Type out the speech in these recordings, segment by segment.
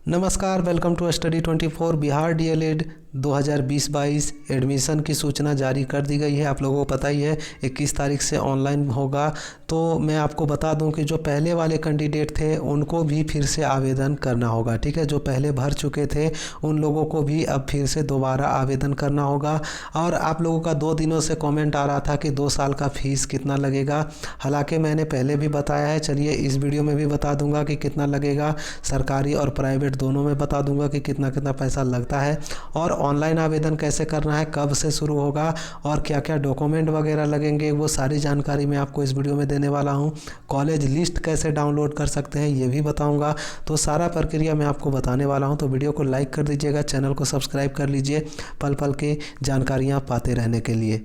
नमस्कार, welcome to study 24। Bihar DElEd 2020-22 एडमिशन की सूचना जारी कर दी गई है। आप लोगों को पता ही है 21 तारीख से ऑनलाइन होगा। तो मैं आपको बता दूं कि जो पहले वाले कैंडिडेट थे उनको भी फिर से आवेदन करना होगा। ठीक है, जो पहले भर चुके थे उन लोगों को भी अब फिर से दोबारा आवेदन करना होगा। और आप लोगों का 2 दिनों से कमेंट आ रहा था कि 2 साल का फ़ीस कितना लगेगा। हालांकि मैंने पहले भी बताया है, चलिए इस वीडियो में भी बता दूंगा कि कितना लगेगा। सरकारी और प्राइवेट दोनों में बता दूंगा कि कितना कितना पैसा लगता है, और ऑनलाइन आवेदन कैसे करना है, कब से शुरू होगा और क्या क्या डॉक्यूमेंट वगैरह लगेंगे, वो सारी जानकारी मैं आपको इस वीडियो में देने वाला हूं। कॉलेज लिस्ट कैसे डाउनलोड कर सकते हैं ये भी बताऊंगा। तो सारा प्रक्रिया मैं आपको बताने वाला हूं। तो वीडियो को लाइक कर दीजिएगा, चैनल को सब्सक्राइब कर लीजिए पल पल की जानकारियाँ पाते रहने के लिए।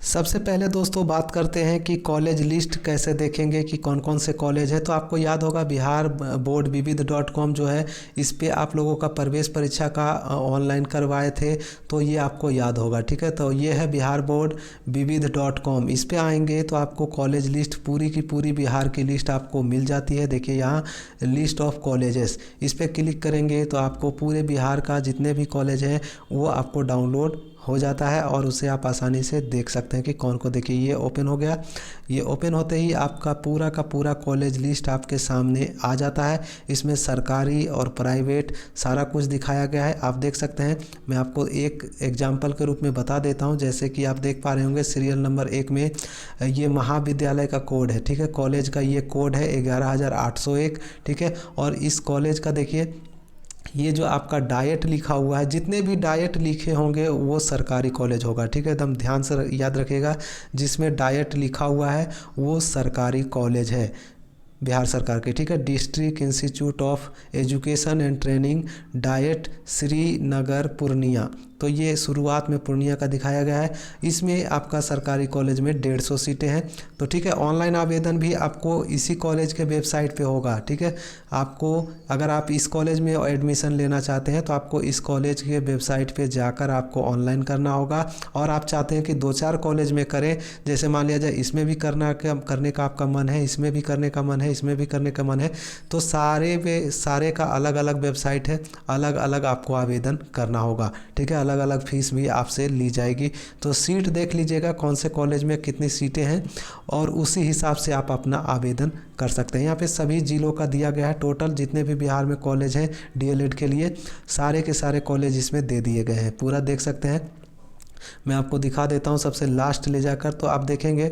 सबसे पहले दोस्तों बात करते हैं कि कॉलेज लिस्ट कैसे देखेंगे कि कौन कौन से कॉलेज है। तो आपको याद होगा बिहार बोर्ड विविध.com जो है, इस पे आप लोगों का प्रवेश परीक्षा का ऑनलाइन करवाए थे, तो ये आपको याद होगा। ठीक है, तो ये है बिहार बोर्ड विविध.com। इस पे आएंगे तो आपको कॉलेज लिस्ट पूरी की पूरी बिहार की लिस्ट आपको मिल जाती है। देखिए यहाँ लिस्ट ऑफ कॉलेजेस, इस पर क्लिक करेंगे तो आपको पूरे बिहार का जितने भी कॉलेज हैं वो आपको डाउनलोड हो जाता है और उसे आप आसानी से देख सकते हैं कि कौन को। देखिए ये ओपन हो गया। ये ओपन होते ही आपका पूरा का पूरा कॉलेज लिस्ट आपके सामने आ जाता है। इसमें सरकारी और प्राइवेट सारा कुछ दिखाया गया है, आप देख सकते हैं। मैं आपको एक एग्जाम्पल के रूप में बता देता हूं। जैसे कि आप देख पा रहे होंगे सीरियल नंबर 1 में ये महाविद्यालय का कोड है। ठीक है, कॉलेज का ये कोड है 11,801। ठीक है, और इस कॉलेज का देखिए ये जो आपका डाइट लिखा हुआ है, जितने भी डाइट लिखे होंगे वो सरकारी कॉलेज होगा। ठीक है, एकदम ध्यान से याद रखिएगा, जिसमें डाइट लिखा हुआ है वो सरकारी कॉलेज है बिहार सरकार के। ठीक है, district institute of education and training diet Srinagar Purnia. तो ये शुरुआत में पूर्णिया का दिखाया गया है। इसमें आपका सरकारी कॉलेज में 150 सीटें हैं। तो ठीक है, ऑनलाइन आवेदन भी आपको इसी कॉलेज के वेबसाइट पे होगा। ठीक है, आपको अगर आप इस कॉलेज में एडमिशन लेना चाहते हैं तो आपको इस कॉलेज के वेबसाइट पे जाकर आपको ऑनलाइन करना होगा। और आप चाहते हैं कि 2-4 कॉलेज में करें, जैसे मान लिया जाए इसमें भी करने का आपका मन है, इसमें भी करने का मन है, इसमें भी करने का मन है, तो सारे का अलग अलग वेबसाइट है, अलग अलग आपको आवेदन करना होगा। ठीक है, अलग अलग फीस भी आपसे ली जाएगी। तो सीट देख लीजिएगा कौन से कॉलेज में कितनी सीटें हैं और उसी हिसाब से आप अपना आवेदन कर सकते हैं। यहाँ पे सभी जिलों का दिया गया है, टोटल जितने भी बिहार में कॉलेज हैं डीएलएड के लिए सारे के सारे कॉलेज इसमें दे दिए गए हैं, पूरा देख सकते हैं। मैं आपको दिखा देता हूँ सबसे लास्ट ले जाकर। तो आप देखेंगे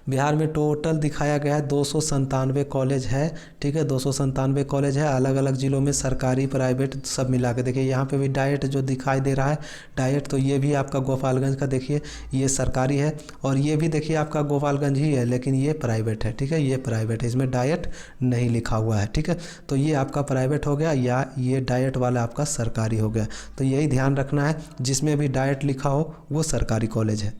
बिहार में टोटल दिखाया गया है 297 कॉलेज है। ठीक है, 297 कॉलेज है, अलग अलग ज़िलों में सरकारी प्राइवेट सब मिला के। देखिए यहाँ पे भी डाइट जो दिखाई दे रहा है डाइट, तो ये भी आपका गोपालगंज का देखिए ये सरकारी है, और ये भी देखिए आपका गोपालगंज ही है लेकिन ये प्राइवेट है। ठीक है, ये प्राइवेट है, इसमें डाइट नहीं लिखा हुआ है। ठीक है, तो ये आपका प्राइवेट हो गया या ये डाइट वाला आपका सरकारी हो गया। तो यही ध्यान रखना है, जिसमें भी डाइट लिखा हो वो सरकारी कॉलेज है।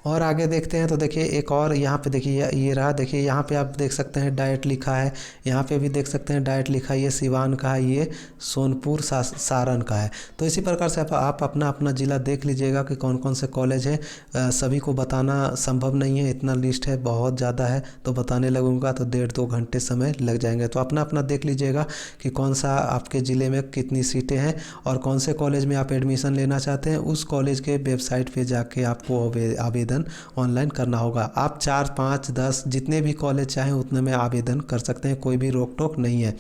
और आगे देखते हैं तो देखिए एक और यहाँ पे देखिए ये रहा। देखिए यहाँ पे आप देख सकते हैं डाइट लिखा है, यहाँ पे भी देख सकते हैं डाइट लिखा है। ये सिवान का है, ये सोनपुर सारण का है। तो इसी प्रकार से आप अपना अपना ज़िला देख लीजिएगा कि कौन कौन से कॉलेज हैं। सभी को बताना संभव नहीं है, इतना लिस्ट है, बहुत ज़्यादा है, तो बताने लगूंगा तो 1.5-2 घंटे समय लग जाएंगे। तो अपना अपना देख लीजिएगा कि कौन सा आपके ज़िले में कितनी सीटें हैं और कौन से कॉलेज में आप एडमिशन लेना चाहते हैं। उस कॉलेज के वेबसाइट पर जाके आपको आवेदन ऑनलाइन करना होगा। आप 4, 5, 10 जितने भी कॉलेज चाहें उतने में आवेदन कर सकते हैं, कोई भी रोक टोक नहीं है।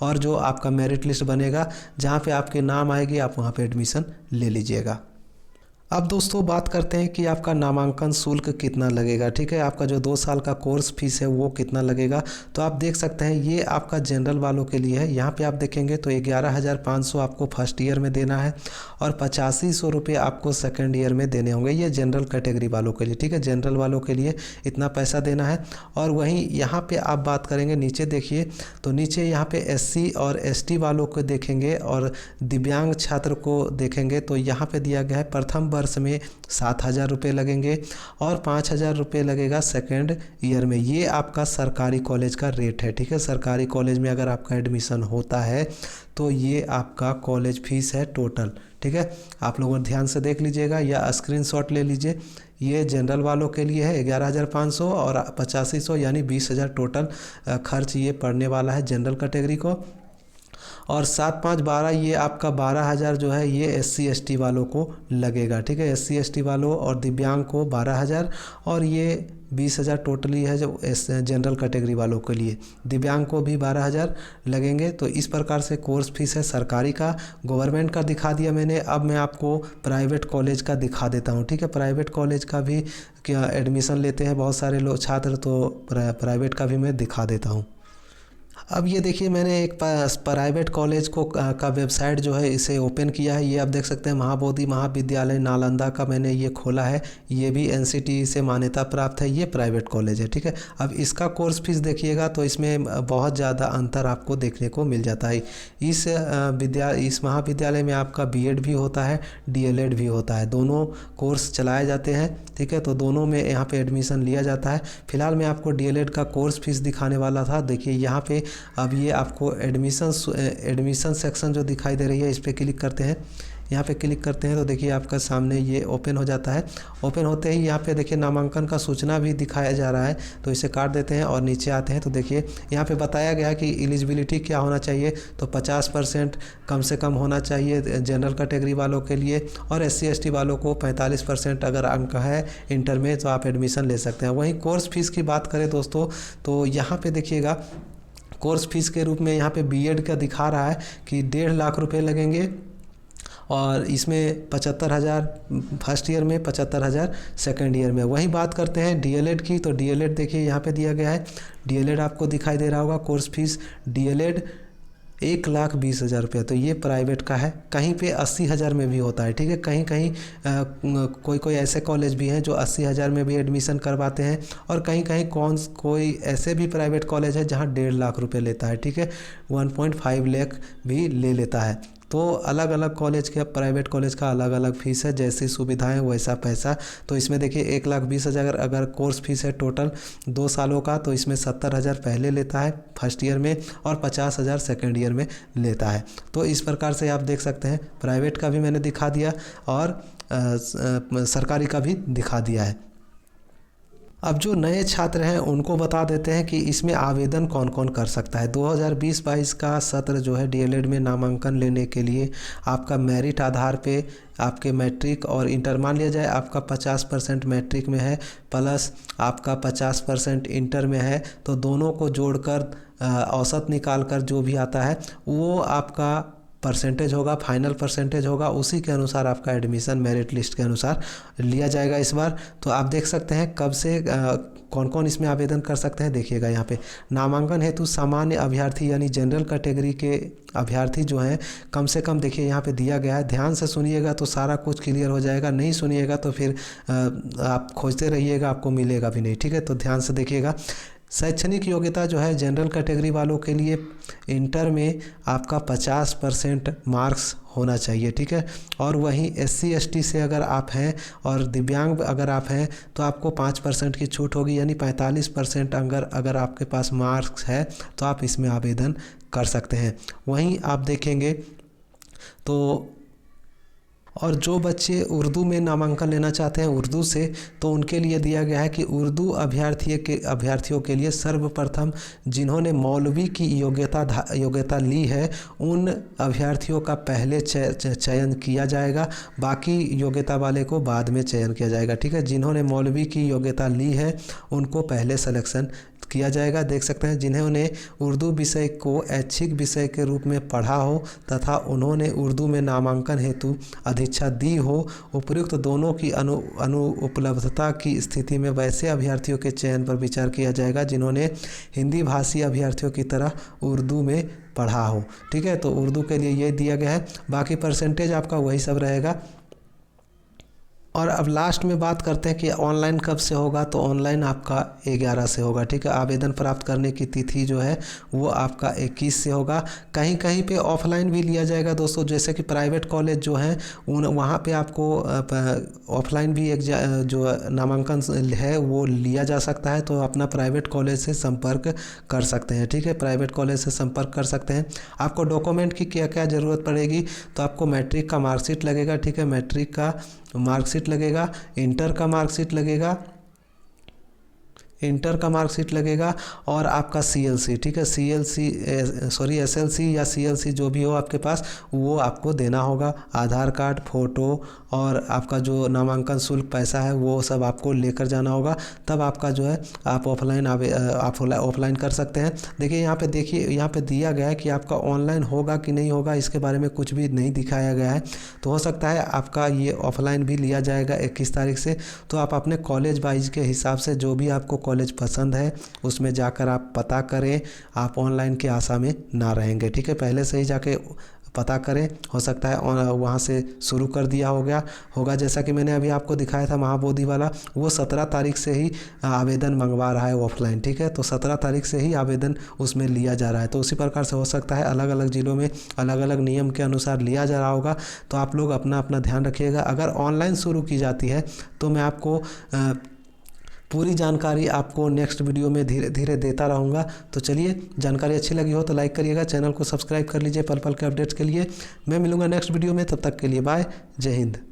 और जो आपका मेरिट लिस्ट बनेगा जहां पे आपके नाम आएगी आप वहां पे एडमिशन ले लीजिएगा। अब दोस्तों बात करते हैं कि आपका नामांकन शुल्क कितना लगेगा। ठीक है, आपका जो 2 साल का कोर्स फीस है वो कितना लगेगा। तो आप देख सकते हैं ये आपका जनरल वालों के लिए है। यहाँ पे आप देखेंगे तो 11,500 आपको फर्स्ट ईयर में देना है और 8500 रुपये आपको सेकेंड ईयर में देने होंगे। ये जनरल कैटेगरी वालों के लिए। ठीक है, जनरल वालों के लिए इतना पैसा देना है। और वहीं यहाँ पर आप बात करेंगे नीचे देखिए, तो नीचे यहाँ पर SC और ST वालों को देखेंगे और दिव्यांग छात्र को देखेंगे तो यहाँ पर दिया गया है प्रथम वर्ष में 7,000 रुपये लगेंगे और 5,000 रुपये लगेगा सेकेंड ईयर में। ये आपका सरकारी कॉलेज का रेट है। ठीक है, सरकारी कॉलेज में अगर आपका एडमिशन होता है तो ये आपका कॉलेज फीस है टोटल। ठीक है, आप लोग ध्यान से देख लीजिएगा या स्क्रीनशॉट ले लीजिए। ये जनरल वालों के लिए है 11,500 और 8500 यानी 20,000 टोटल खर्च ये पड़ने वाला है जनरल कैटेगरी को। और 7-5-12 ये आपका 12,000 जो है ये SC/ST वालों को लगेगा, ठीक है। SC/ST वालों और दिव्यांग को 12,000 और ये 20,000 टोटली है जो जनरल कैटेगरी वालों के लिए। दिव्यांग को भी 12,000 लगेंगे। तो इस प्रकार से कोर्स फीस है सरकारी का। गवर्नमेंट का दिखा दिया मैंने, अब मैं आपको प्राइवेट कॉलेज का दिखा देता हूँ, ठीक है। प्राइवेट कॉलेज का भी क्या एडमिशन लेते हैं बहुत सारे लोग छात्र, तो प्राइवेट का भी मैं दिखा देता हूँ। अब ये देखिए मैंने एक प्राइवेट कॉलेज को का वेबसाइट जो है इसे ओपन किया है। ये आप देख सकते हैं महाबोधि महाविद्यालय नालंदा का मैंने ये खोला है। ये भी NCTE से मान्यता प्राप्त है, ये प्राइवेट कॉलेज है, ठीक है। अब इसका कोर्स फीस देखिएगा तो इसमें बहुत ज़्यादा अंतर आपको देखने को मिल जाता है। इस महाविद्यालय में आपका BEd भी होता है, DLEd भी होता है, दोनों कोर्स चलाए जाते हैं, ठीक है। तो दोनों में यहाँ पे एडमिशन लिया जाता है। फिलहाल मैं आपको DLEd का कोर्स फीस दिखाने वाला था। देखिए यहाँ पे अब ये आपको एडमिशन सेक्शन जो दिखाई दे रही है इस पर क्लिक करते हैं। यहाँ पे क्लिक करते हैं तो देखिए आपका सामने ये ओपन हो जाता है। ओपन होते ही यहाँ पे देखिए नामांकन का सूचना भी दिखाया जा रहा है, तो इसे काट देते हैं और नीचे आते हैं तो देखिए यहाँ पे बताया गया है कि एलिजिबिलिटी क्या होना चाहिए। तो 50% कम से कम होना चाहिए जनरल कैटेगरी वालों के लिए, और SC/ST वालों को 45% अगर अंक है इंटर में तो आप एडमिशन ले सकते हैं। वहीं कोर्स फीस की बात करें दोस्तों तो यहाँ पे देखिएगा कोर्स फीस के रूप में यहाँ पे BEd का दिखा रहा है कि 1.5 लाख रुपए लगेंगे, और इसमें 75,000 फर्स्ट ईयर में, 75,000 सेकेंड ईयर में। वहीं बात करते हैं DLEd की, तो DLEd देखिए यहाँ पे दिया गया है। DLEd आपको दिखाई दे रहा होगा कोर्स फीस। DLEd 1,20,000 रुपये, तो ये प्राइवेट का है। कहीं पे 80,000 में भी होता है, ठीक है। कहीं कहीं कोई ऐसे कॉलेज भी हैं जो 80,000 में भी एडमिशन करवाते हैं, और कहीं कहीं कोई ऐसे भी प्राइवेट कॉलेज है जहां 1.5 लाख रुपए लेता है, ठीक है। 1.5 लाख भी ले लेता है। तो अलग अलग कॉलेज के, प्राइवेट कॉलेज का अलग अलग फीस है, जैसी सुविधाएं वैसा पैसा। तो इसमें देखिए 1,20,000 अगर कोर्स फीस है टोटल 2 सालों का, तो इसमें 70,000 पहले लेता है फर्स्ट ईयर में, और 50,000 सेकेंड ईयर में लेता है। तो इस प्रकार से आप देख सकते हैं प्राइवेट का भी मैंने दिखा दिया और सरकारी का भी दिखा दिया है। अब जो नए छात्र हैं उनको बता देते हैं कि इसमें आवेदन कौन कौन कर सकता है। 2020-22 का सत्र जो है DLEd में नामांकन लेने के लिए आपका मेरिट आधार पे आपके मैट्रिक और इंटर, मान लिया जाए आपका 50% मैट्रिक में है प्लस आपका 50% इंटर में है, तो दोनों को जोड़कर औसत निकाल कर जो भी आता है वो आपका परसेंटेज होगा, फाइनल परसेंटेज होगा। उसी के अनुसार आपका एडमिशन मेरिट लिस्ट के अनुसार लिया जाएगा इस बार। तो आप देख सकते हैं कब से कौन कौन इसमें आवेदन कर सकते हैं। देखिएगा यहाँ पे नामांकन हेतु सामान्य अभ्यर्थी यानी जनरल कैटेगरी के अभ्यर्थी जो हैं कम से कम, देखिए यहाँ पे दिया गया है, ध्यान से सुनिएगा तो सारा कुछ क्लियर हो जाएगा, नहीं सुनिएगा तो फिर आप खोजते रहिएगा, आपको मिलेगा भी नहीं, ठीक है। तो ध्यान से देखिएगा। शैक्षणिक योग्यता जो है जनरल कैटेगरी वालों के लिए इंटर में आपका 50% मार्क्स होना चाहिए, ठीक है। और वहीं SC/ST से अगर आप हैं और दिव्यांग अगर आप हैं तो आपको 5% की छूट होगी, यानी 45% अगर आपके पास मार्क्स है तो आप इसमें आवेदन कर सकते हैं। वहीं आप देखेंगे तो और जो बच्चे उर्दू में नामांकन लेना चाहते हैं उर्दू से, तो उनके लिए दिया गया है कि उर्दू अभ्यर्थियों के लिए सर्वप्रथम जिन्होंने मौलवी की योग्यता ली है उन अभ्यर्थियों का पहले चयन किया जाएगा, बाकी योग्यता वाले को बाद में चयन किया जाएगा, ठीक है। जिन्होंने मौलवी की योग्यता ली है उनको पहले सिलेक्शन किया जाएगा। देख सकते हैं जिन्होंने उर्दू विषय को ऐच्छिक विषय के रूप में पढ़ा हो तथा उन्होंने उर्दू में नामांकन हेतु अधिच्छा दी हो, उपयुक्त दोनों की अनुपलब्धता की स्थिति में वैसे अभ्यर्थियों के चयन पर विचार किया जाएगा जिन्होंने हिंदी भाषी अभ्यर्थियों की तरह उर्दू में पढ़ा हो, ठीक है। तो उर्दू के लिए ये दिया गया है, बाकी परसेंटेज आपका वही सब रहेगा। और अब लास्ट में बात करते हैं कि ऑनलाइन कब से होगा। तो ऑनलाइन आपका 11 से होगा, ठीक है। आवेदन प्राप्त करने की तिथि जो है वो आपका 21 से होगा। कहीं कहीं पे ऑफलाइन भी लिया जाएगा दोस्तों, जैसे कि प्राइवेट कॉलेज जो हैं वहाँ पे आपको ऑफलाइन भी एक जो नामांकन है वो लिया जा सकता है। तो अपना प्राइवेट कॉलेज से संपर्क कर सकते हैं, ठीक है। प्राइवेट कॉलेज से संपर्क कर सकते हैं। आपको डॉक्यूमेंट की क्या क्या ज़रूरत पड़ेगी, तो आपको मैट्रिक का मार्कशीट लगेगा, ठीक है। मैट्रिक का मार्कशीट लगेगा, इंटर का मार्कशीट लगेगा, इंटर का मार्कशीट लगेगा और आपका CLC, ठीक है, SLC या CLC जो भी हो आपके पास वो आपको देना होगा। आधार कार्ड, फ़ोटो और आपका जो नामांकन शुल्क पैसा है वो सब आपको लेकर जाना होगा, तब आपका जो है आप ऑफलाइन कर सकते हैं। देखिए यहाँ पे दिया गया है कि आपका ऑनलाइन होगा कि नहीं होगा, इसके बारे में कुछ भी नहीं दिखाया गया है। तो हो सकता है आपका ये ऑफलाइन भी लिया जाएगा 21 तारीख से। तो आप अपने कॉलेज वाइज के हिसाब से जो भी आपको कॉलेज पसंद है उसमें जाकर आप पता करें, आप ऑनलाइन की आशा में ना रहेंगे, ठीक है। पहले से ही जाके पता करें, हो सकता है वहाँ से शुरू कर दिया होगा। जैसा कि मैंने अभी आपको दिखाया था महाबोधि वाला, वो 17 तारीख से ही आवेदन मंगवा रहा है ऑफलाइन, ठीक है। तो 17 तारीख से ही आवेदन उसमें लिया जा रहा है। तो उसी प्रकार से हो सकता है अलग अलग ज़िलों में अलग अलग नियम के अनुसार लिया जा रहा होगा। तो आप लोग अपना अपना ध्यान रखिएगा। अगर ऑनलाइन शुरू की जाती है तो मैं आपको पूरी जानकारी आपको नेक्स्ट वीडियो में धीरे धीरे देता रहूँगा। तो चलिए, जानकारी अच्छी लगी हो तो लाइक करिएगा, चैनल को सब्सक्राइब कर लीजिए पल पल के अपडेट्स के लिए। मैं मिलूँगा नेक्स्ट वीडियो में, तब तक के लिए बाय, जय हिंद।